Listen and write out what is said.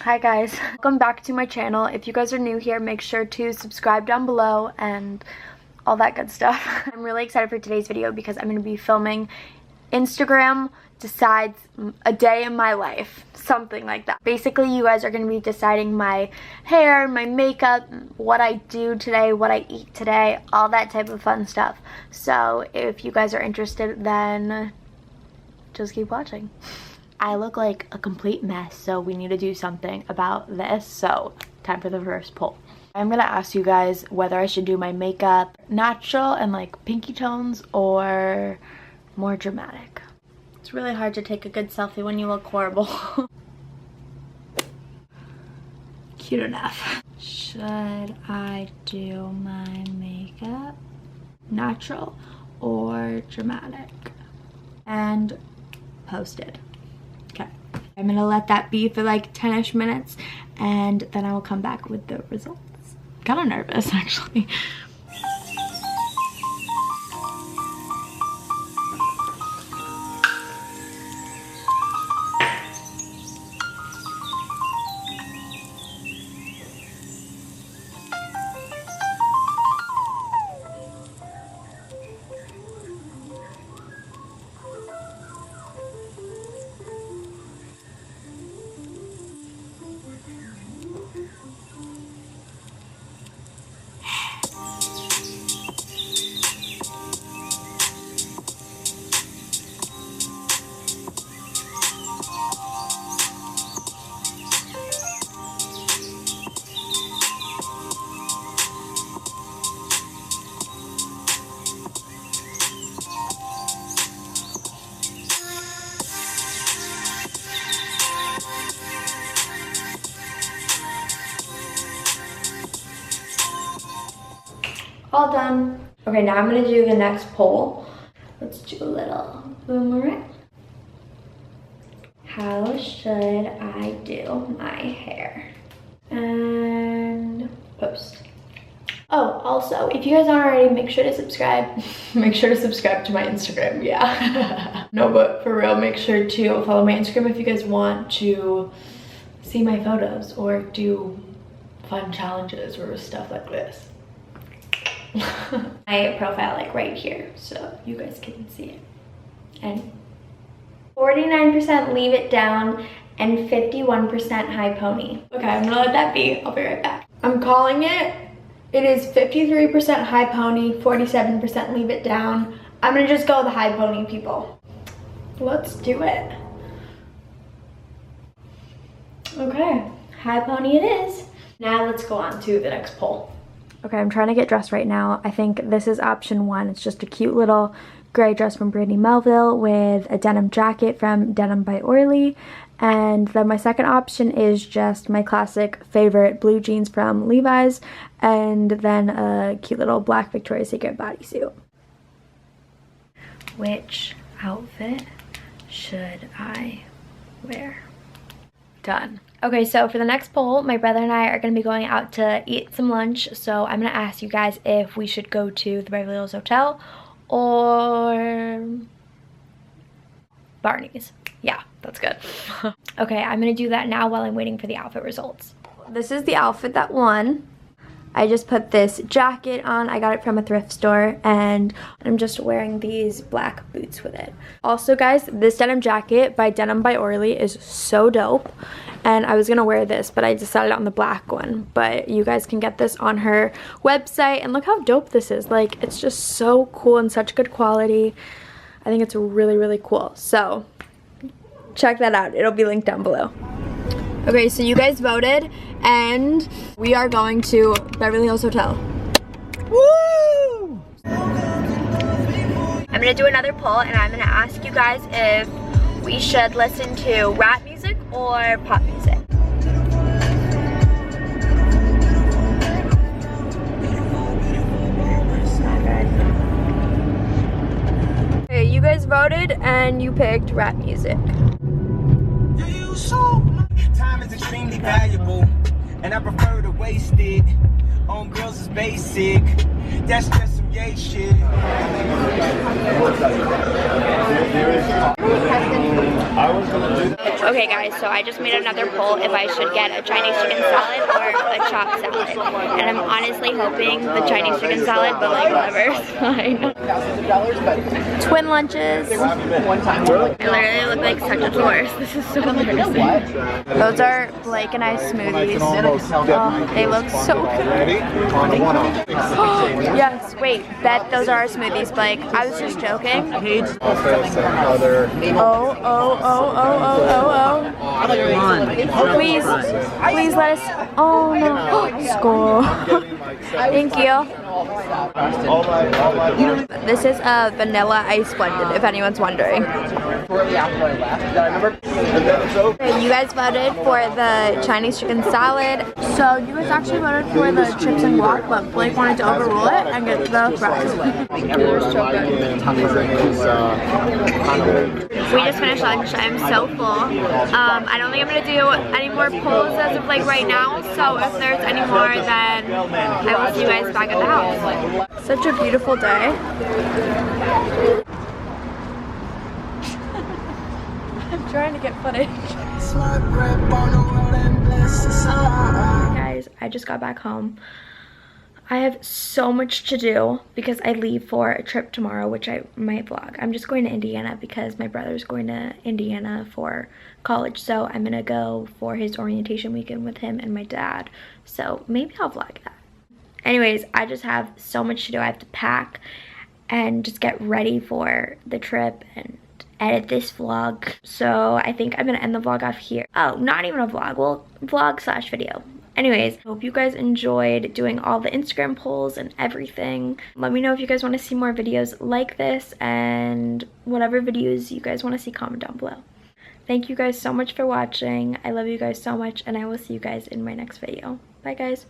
Hi guys, welcome back to my channel. If you guys are new here, make sure to subscribe down below and all that good stuff. I'm really excited for today's video because I'm going to be filming Instagram decides a day in my life, something like that. Basically, you guys are going to be deciding my hair, my makeup, what I do today, what I eat today, all that type of fun stuff. So if you guys are interested, then just keep watching. I look like a complete mess, so we need to do something about this. So time for the first poll. I'm gonna ask you guys whether I should do my makeup natural and like pinky tones or more dramatic. It's really hard to take a good selfie when you look horrible. Cute enough. Should I do my makeup natural or dramatic? And posted. Okay, I'm gonna let that be for like 10-ish minutes and then I will come back with the results. Kind of nervous actually. All done. Okay, now I'm gonna do the next poll. Let's do a little boomerang. How should I do my hair? And post. Oh, also, if you guys aren't already, make sure to subscribe. Make sure to subscribe to my Instagram, yeah. No, but for real, make sure to follow my Instagram if you guys want to see my photos or do fun challenges or stuff like this. My profile like right here so you guys can see it. And 49% leave it down and 51% high pony. Okay, I'm gonna let that be. I'll be right back. I'm calling it. It is 53% high pony, 47% leave it down. I'm gonna just go with the high pony, people. Let's do it. Okay, high pony it is. Now let's go on to the next poll. Okay, I'm trying to get dressed right now. I think this is option 1. It's just a cute little gray dress from Brittany Melville with a denim jacket from Denim by Orly. And then my second option is just my classic favorite blue jeans from Levi's and then a cute little black Victoria's Secret bodysuit. Which outfit should I wear? Done. Okay, so for the next poll, my brother and I are going to be going out to eat some lunch. So I'm going to ask you guys if we should go to the Beverly Hills Hotel or Barney's. Yeah, that's good. Okay, I'm going to do that now while I'm waiting for the outfit results. This is the outfit that won. I just put this jacket on. I got it from a thrift store and I'm just wearing these black boots with it. Also guys, this denim jacket by Denim by Orly is so dope. And I was gonna wear this, but I decided on the black one. But you guys can get this on her website and look how dope this is. Like, it's just so cool and such good quality. I think it's really, really cool. So check that out. It'll be linked down below. Okay, so you guys voted and we are going to Beverly Hills Hotel. Woo! I'm gonna do another poll and I'm gonna ask you guys if we should listen to rap music or pop music. Okay, you guys voted and you picked rap music. Time is extremely valuable, and I prefer to waste it on girls is basic. That's just some gay shit. Okay guys, so I just made another poll if I should get a Chinese chicken salad or a chopped salad. And I'm honestly hoping the Chinese chicken salad, but like whatever, it's fine. Twin lunches. I literally look like such a tourist. This is so embarrassing. Those are Blake and I smoothies. Oh, they look so good. Yes, wait, bet those are our smoothies, Blake. I was just joking. Oh. Please let us. Oh no. Score. Thank you. This is a vanilla ice blended, if anyone's wondering. You guys voted for the Chinese chicken salad. So you guys actually voted for the chips and guac, but Blake wanted to overrule it and get the fries. They're so good. We just finished lunch. I'm so full. I don't think I'm gonna do any more polls as of like right now. So if there's any more, then I will see you guys back at the house. Such a beautiful day. I'm trying to get footage. Guys, I just got back home. I have so much to do because I leave for a trip tomorrow, which I might vlog. I'm just going to Indiana because my brother's going to Indiana for college. So I'm gonna go for his orientation weekend with him and my dad. So maybe I'll vlog that. Anyways, I just have so much to do. I have to pack and just get ready for the trip and edit this vlog. So I think I'm gonna end the vlog off here. Oh, not even a vlog, well, vlog/video. Anyways, hope you guys enjoyed doing all the Instagram polls and everything. Let me know if you guys want to see more videos like this, and whatever videos you guys want to see, comment down below. Thank you guys so much for watching. I love you guys so much, and I will see you guys in my next video. Bye guys.